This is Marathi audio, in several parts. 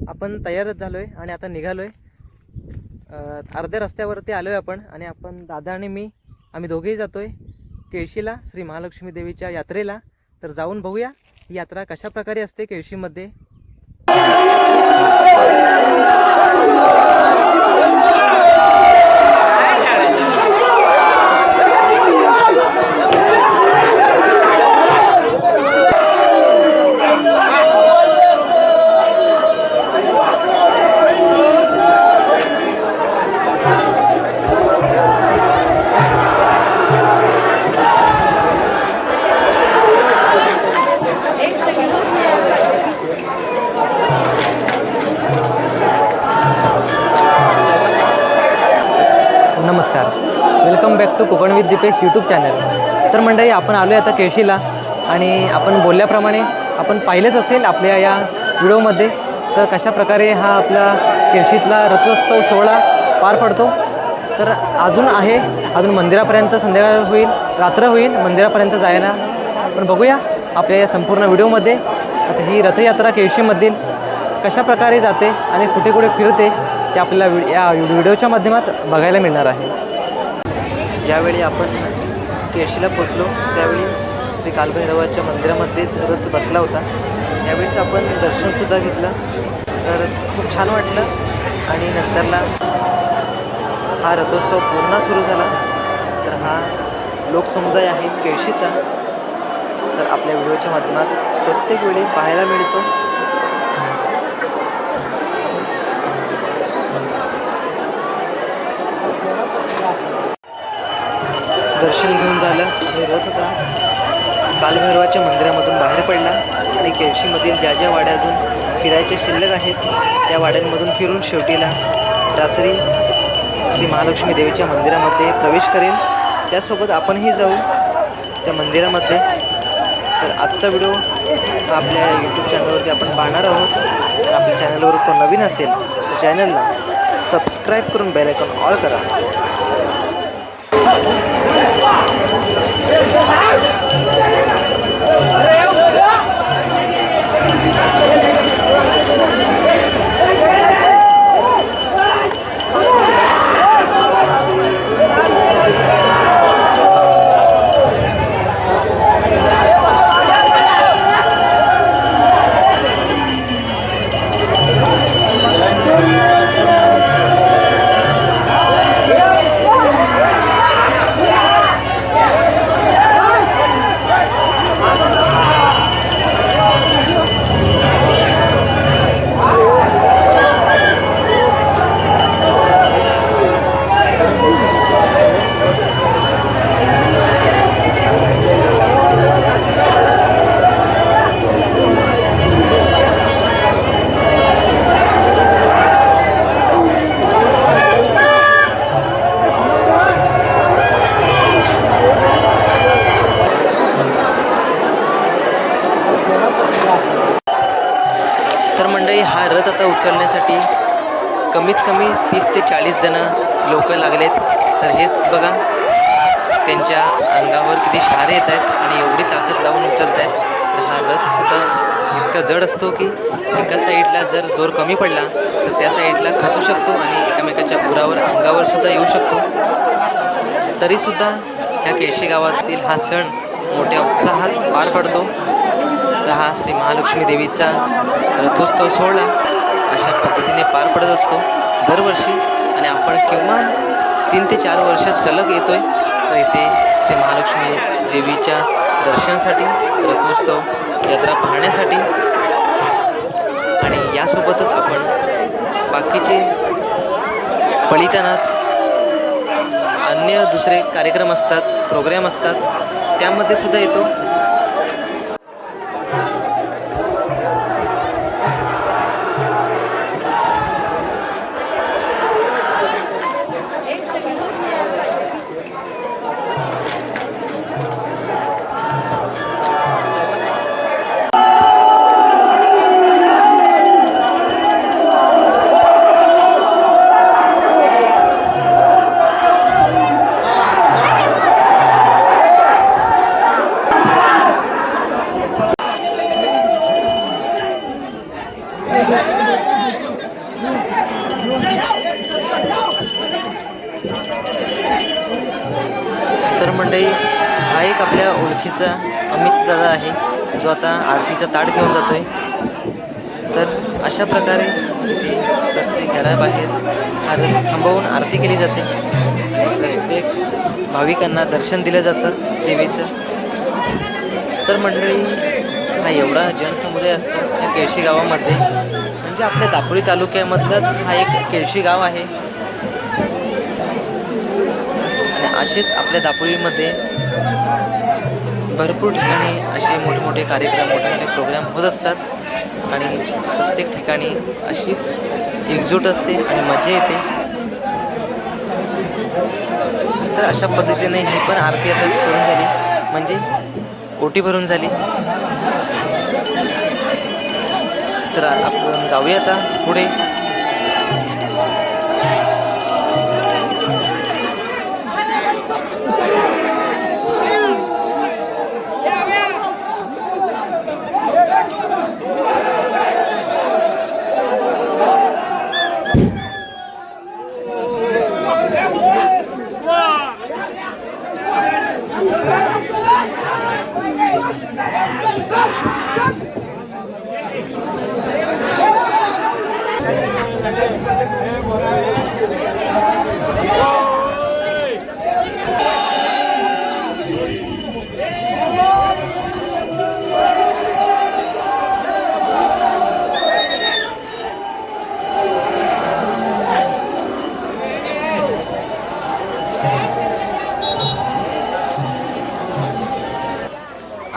आपण तयारच झालोय आणि आता निघालोय. अर्ध्या रस्त्यावरती आलोय आपण आणि आपण दादा आणि मी आम्ही दोघेही जातोय केळशीला श्री महालक्ष्मी देवीच्या यात्रेला. तर जाऊन बघूया ही यात्रा कशा प्रकारे असते केळशीमध्ये. नमस्कार, welcome back to Konkan with Deepesh YouTube channel. तर मंडळी आपण आलो आहे आता केळशीला आणि आपण बोलल्याप्रमाणे आपण पाहिलेच असेल आपल्या या व्हिडिओमध्ये तर कशा प्रकारे हा आपला केळशीतला रथोत्सव सोहळा पार पडतो. तर अजून मंदिरापर्यंत संध्याकाळ होईल, रात्र होईल मंदिरापर्यंत जायला. पण बघूया आपल्या या संपूर्ण व्हिडिओमध्ये आता ही रथयात्रा केळशीमधील कशा प्रकारे जाते आणि कुठे कुठे फिरते ते आपल्याला या व्हिडिओच्या माध्यमात बघायला मिळणार आहे. ज्यावेळी आपण केळशीला पोचलो त्यावेळी श्री कालभैरवाच्या मंदिरामध्येच रथ बसला होता. त्यावेळीच आपण दर्शनसुद्धा घेतलं तर खूप छान वाटलं. आणि नंतरला हा रथोत्सव पूर्ण सुरू झाला. तर हा लोकसमुदाय आहे केळशीचा तर आपल्या व्हिडिओच्या माध्यमात प्रत्येक वेळी पाहायला मिळतो. दर्शन घेऊन झालं आणि रथ आता कालभैरवाच्या मंदिरामधून बाहेर पडला आणि केळशीमधील ज्या ज्या वाड्या अजून फिरायच्या शिल्लक आहेत त्या वाड्यांमधून फिरून शेवटीला रात्री श्री महालक्ष्मी देवीच्या मंदिरामध्ये प्रवेश करेल. त्यासोबत आपणही जाऊ त्या मंदिरामध्ये. तर आजचा व्हिडिओ आपल्या यूट्यूब चॅनलवरती आपण पाहणार आहोत. आपल्या चॅनलवर कोण नवीन असेल तर चॅनलला सबस्क्राईब करून बेल आयकॉन ऑल करा. तर मंडळी हा रथ आता उचलण्यासाठी कमीत कमी 30 ते 40 जण लोक लागलेत. तर हेच बघा त्यांच्या अंगावर किती शहारे येत आहेत आणि एवढी ताकद लावून उचलत आहेत. तर हा रथसुद्धा इतका जड असतो की एका साईडला जर जोर कमी पडला तर त्या साईडला खचू शकतो आणि एकमेकाच्या उरावर अंगावर सुद्धा येऊ शकतो. तरीसुद्धा ह्या केळशी गावातील हा सण मोठ्या उत्साहात पार पडतो. तर हा श्री महालक्ष्मी देवीचा रथोत्सव सोहळा अशा पद्धतीने पार पडत असतो दरवर्षी. आणि आपण किमान 3 ते 4 वर्ष सलग येतो आहे तर इथे श्री महालक्ष्मी देवीच्या दर्शनासाठी रथोत्सव यात्रा पाहण्यासाठी. आणि यासोबतच आपण बाकीचे पळीतानाच अन्य दुसरे कार्यक्रम असतात, प्रोग्राम असतात त्यामध्ये सुद्धा येतो. ओळखीचा अमित दादा आहे, जो आता आरतीचा ताट घेऊन जातोय. तर अशा प्रकारे इथे प्रत्येक घराबाहेर हा रथ थांबवून आरती केली जाते. प्रत्येक भाविकांना दर्शन दिलं जातं देवीचं. तर मंडळी, हा एवढा जनसमुदाय असतो या केळशी गावामध्ये. म्हणजे आपल्या दापोली तालुक्यामधलाच हा एक केळशी गाव आहे. आणि असेच आपल्या दापोलीमध्ये भरपूर ठिकाणी असे मोठे मोठे कार्यक्रम, मोठे मोठे प्रोग्राम होत असतात. आणि प्रत्येक ठिकाणी अशीच एकजूट असते आणि मजा येते. तर अशा पद्धतीने ही पण आरती आता करून झाली, म्हणजे ओटी भरून झाली. तर आपण जाऊया आता पुढे.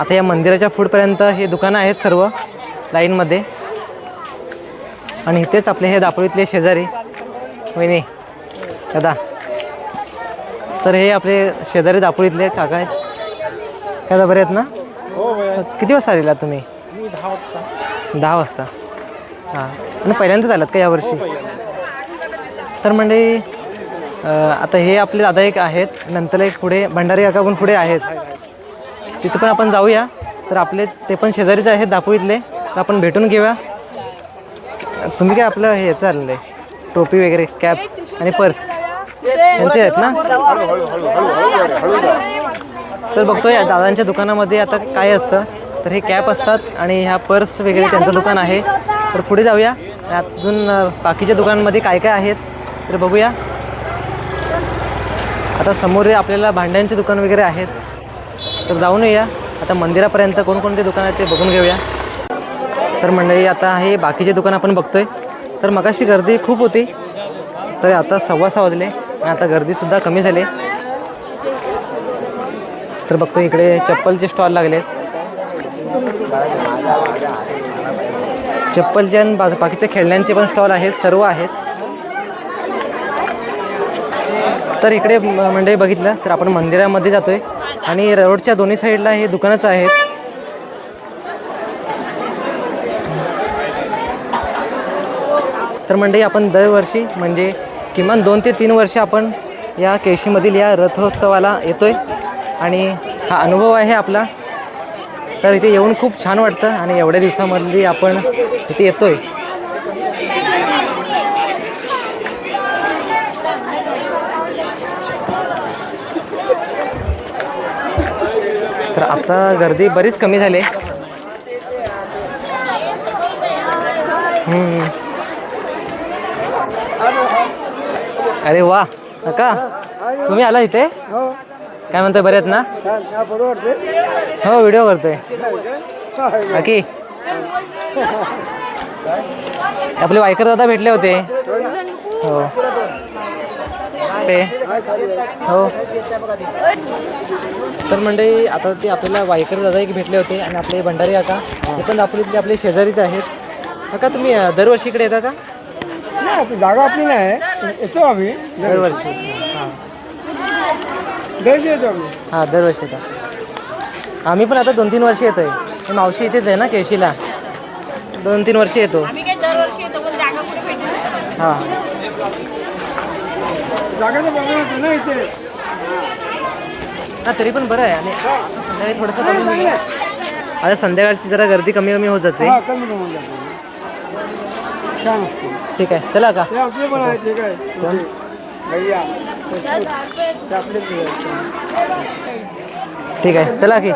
आता या मंदिराच्या पुढपर्यंत हे दुकानं आहेत सर्व लाईनमध्ये. आणि इथेच आपले हे दापोलीतले शेजारी वहिनी दादा. तर हे आपले शेजारी दापोलीतले काका आहेत. काय बरे आहेत ना? किती वाजता आलेला तुम्ही? 10 वाजता. हां, आणि पहिल्यांदाच आलात का यावर्षी? तर म्हणजे आता हे आपले दादा एक आहेत, नंतर एक पुढे भंडारी काका पण पुढे आहेत, तिथे पण आपण जाऊया. तर आपले ते पण शेजारीच आहेत दापोलीतले, तर आपण भेटून घेऊया. तुम्ही काय आपलं हे चाललं आहे, टोपी वगैरे, कॅप आणि पर्स त्यांचे आहेत ना? तर बघतोय दादांच्या दुकानामध्ये आता काय असतं, तर हे कॅप असतात आणि ह्या पर्स वगैरे त्यांचं दुकान आहे. तर पुढे जाऊया, अजून बाकीच्या दुकानांमध्ये काय काय आहेत तर बघूया. आता समोर आपल्याला भांड्यांचे दुकान वगैरे आहेत, तर जाऊन येऊया. आता मंदिरापर्यंत कोणकोणते दुकान आहेत ते बघून घेऊया. तर मंडळी, आता हे बाकीचे दुकान आपण बघतोय. तर मगाशी गर्दी खूप होती, तर आता 6:15 वाजले आणि आता गर्दीसुद्धा कमी झाली. तर बघतो इकडे चप्पलचे स्टॉल लागलेत, चप्पलचे आणि बाकीचे खेळण्यांचे पण स्टॉल आहेत, सर्व आहेत. तर इकडे मंडळी बघितलं तर आपण मंदिरामध्ये जातोय आणि रोडच्या दोन्ही साईडला हे दुकानच आहेत. तर मंडळी, आपण दरवर्षी म्हणजे किमान 2 ते 3 वर्ष आपण या केळशीमधील या रथोत्सवाला येतोय आणि हा अनुभव आहे आपला. तर इथे येऊन खूप छान वाटतं आणि एवढ्या दिवसामधली आपण इथे येतोय. तर आता गर्दी बरीच कमी झाली. अरे वा काका, तुम्ही आला इथे? काय म्हणताय, बरे आहेत ना? हो, व्हिडिओ करतोय. बाकी आपले वायकर दादा भेटले होते. हो हो. तर मंडळी, आता ते आपल्याला वायकर दादा एक भेटले होते आणि आपले भंडारी काका हे पण दापोलीतले आपले शेजारीच आहेत. काका, तुम्ही दरवर्षी इकडे येता का? नाही, जागा आपली नाही, येतो आम्ही दरवर्षी. हां, दरवर्षी येतो आम्ही. हां, दरवर्षी येतात. आम्ही पण आता 2-3 वर्ष येतोय. हे मावशी इथेच आहे ना केळशीला, 2-3 वर्ष येतो. हां, जागाचा प्रॉब्लेम होतो ना इथे. हा, तरी पण बरं आहे. आणि संध्याकाळी थोडंसं कमी होईल. आता संध्याकाळची जरा गर्दी कमी कमी होत जाते. कमी होऊन जाते, छान असते. ठीक आहे, चला का? हे आपले पण आहे, ते काय कोण? भैया ते आपले ठीक आहे, चला की.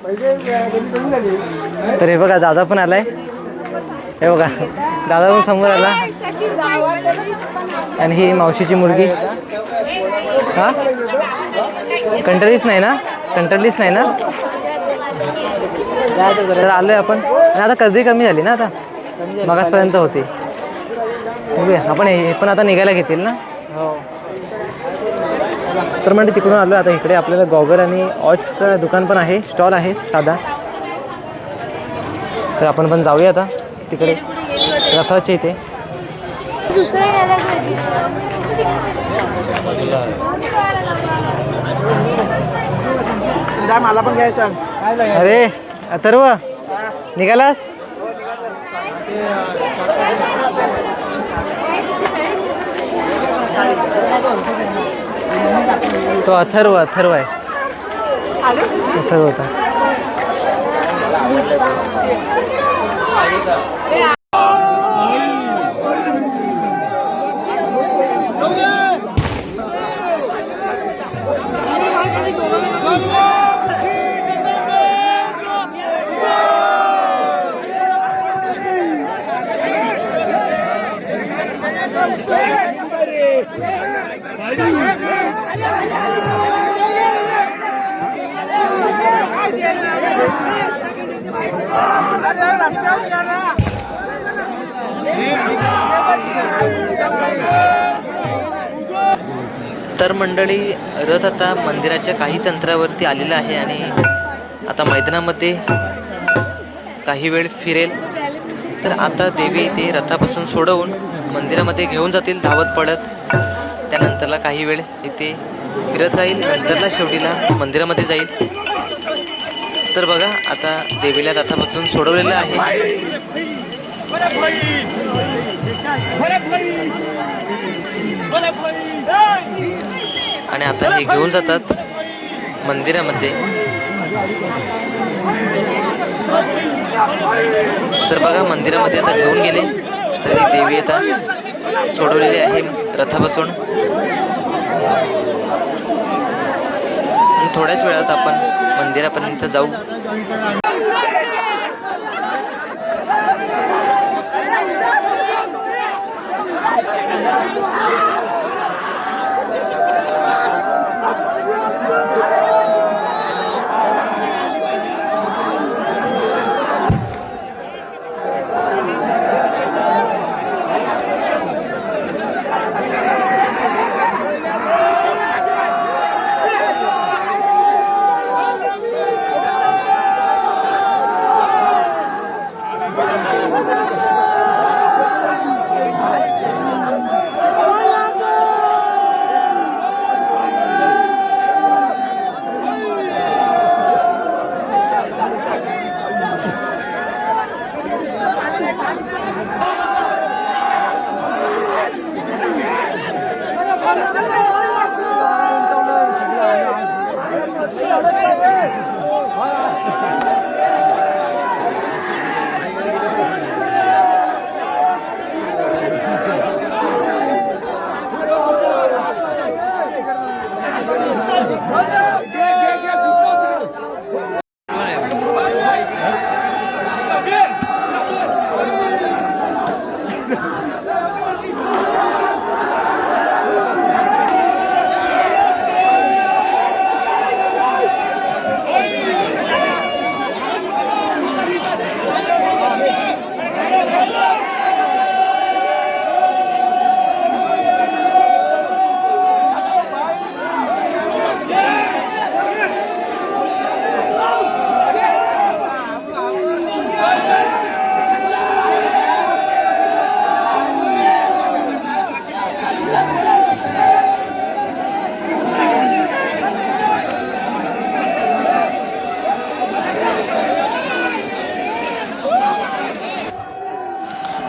पहिले कधी करून झाली. तर हे बघा दादा पण आलाय. हे बघा दादा पण समोर आला. आणि ही मावशीची मुलगी. हा कंटाळलीच नाही ना? कंटाळलीच नाही ना? तर आलोय आपण. आणि आता गर्दी कमी झाली ना? आता मगासपर्यंत होती. बघूया आपण हे पण आता निघायला घेतील ना? तर म्हणजे तिकडून आलो. आता इकडे आपल्याला गॉगल आणि वॉचचं दुकान पण आहे, स्टॉल आहे साधा. तर आपण पण जाऊया आता तिकडे रथाच्या इथे. मला पण घ्यायचं. अरे अथर्व निघालास? तो अथर्व आहे. अथर्व होता. तर मंडळी रथ आता मंदिराच्या काहीच अंतरावरती आलेला आहे आणि आता मैदानामध्ये काही वेळ फिरेल. तर आता देवी ते रथापासून सोडवून मंदिरामध्ये घेऊन जातील धावत पडत. त्यानंतरला काही वेळ इथे फिरत राहील. नंतरला शेवटीला मंदिरामध्ये जाईल. तर बघा आता देवीला रथापासून सोडवलेलं आहे. आणि आता हे घेऊन जातात मंदिरामध्ये. तर बघा मंदिरामध्ये आता घेऊन गेले. तर ही देवी आता सोडवलेली आहे रथापासून. थोड्याच वेळात आपण मंदिरापर्यंत जाऊ.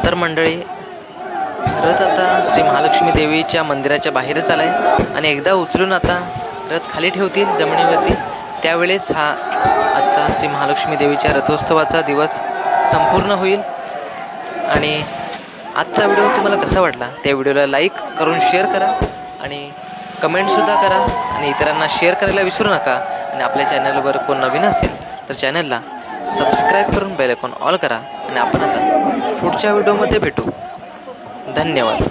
तर मंडळी रथ आता श्री महालक्ष्मी देवीच्या मंदिराच्या बाहेरच आला आहे आणि एकदा उचलून आता रथ खाली ठेवतील जमिनीवरती. त्यावेळेस हा आजचा श्री महालक्ष्मी देवीच्या रथोत्सवाचा दिवस संपूर्ण होईल. आणि आजचा व्हिडिओ तुम्हाला कसा वाटला त्या व्हिडिओला लाईक करून शेअर करा आणि कमेंटसुद्धा करा आणि इतरांना शेअर करायला विसरू नका. आणि आपल्या चॅनलवर कोण नवीन असेल तर चॅनलला सबस्क्राईब करून बेल आयकॉन ऑल करा आणि आपण आता पुढच्या व्हिडिओमध्ये भेटू. धन्यवाद.